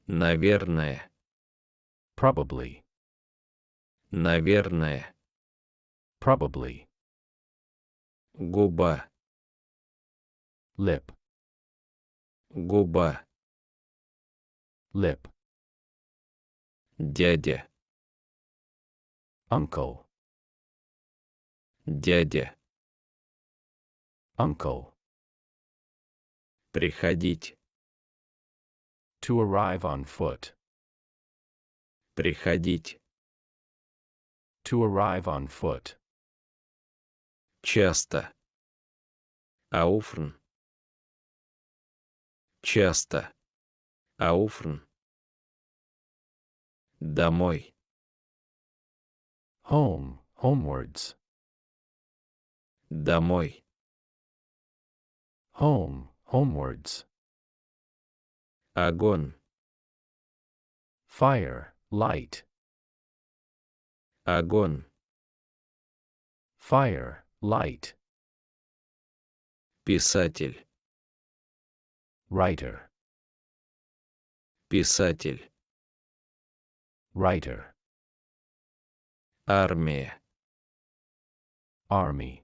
Наверное. Probably. Наверное. Probably. Губа. Lip. Губа. Lip. Дядя. Uncle. Дядя. Uncle. Приходить. To arrive on foot. Приходить. To arrive on foot. Часто. Ауфрн. Часто. Ауфрн. Домой. Home. Homewards. Домой. Home. Homewards. Огонь. Fire. Light. Огонь. Fire. Light. Писатель. Writer. Писатель. Writer. Армия. Army.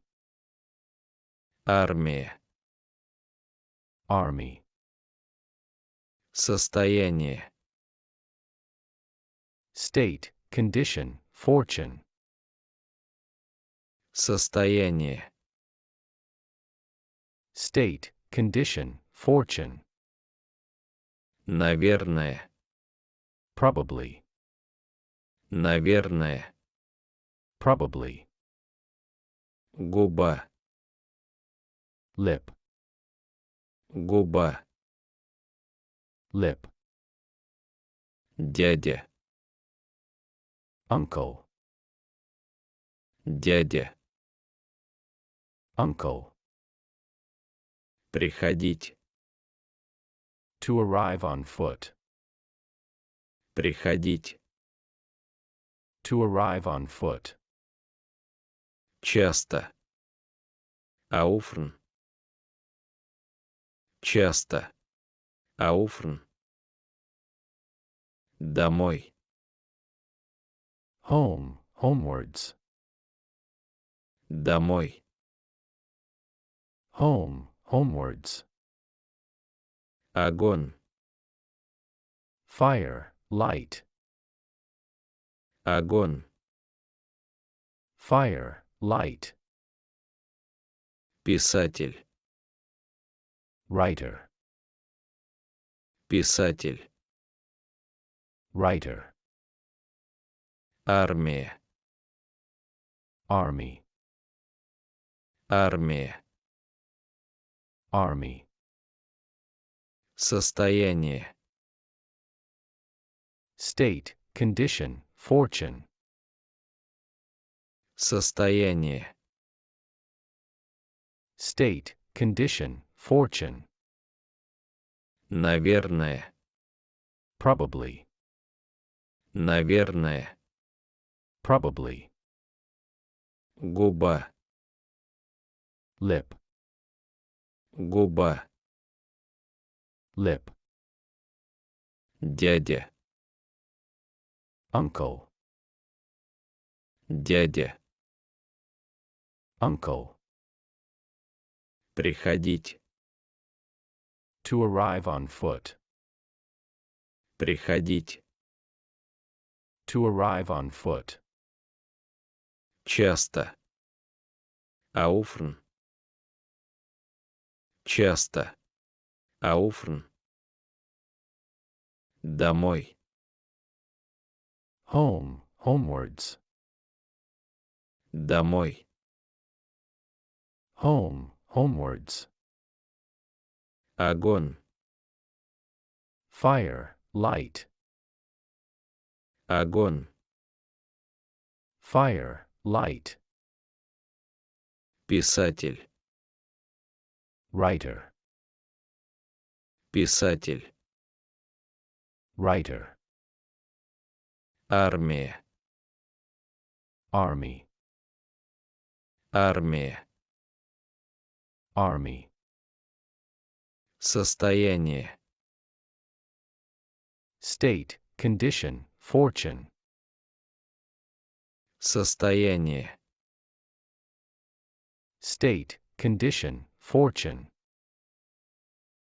Армия. Army. Состояние. State. Condition. Fortune. Состояние. State. Condition. Fortune. Наверное. Probably. Наверное. Probably. Губа. Lip. Губа. Lip. Дядя. Uncle. Дядя. Uncle. Приходить. To arrive on foot. Приходить. To arrive on foot. Часто. Ауфрн. Часто. Ауфрн. Домой. Home. Homewards. Домой. Home. Homewards. Огонь. Fire. Light. Огонь. Fire. Light. Писатель. Writer. Писатель. Writer. Армия. Army. Армия. Army. Состояние. State. Condition. Fortune. Состояние. State. Condition. Fortune. Наверное. Probably. Наверное. Probably. Губа. Lip. Губа. Lip. Дядя. Uncle. Дядя. Uncle. Приходить. To arrive on foot. Приходить. To arrive on foot. Часто. Ауфрн. Часто. Ауфрн. Домой. Home. Homewards. Домой. Home. Homewards. Огонь. Fire. Light. Огонь. Fire. Light. Писатель. Writer. Писатель. Writer. Армия. Army. Армия. Army. Состояние. state, condition, fortune, состояние, state, condition, fortune,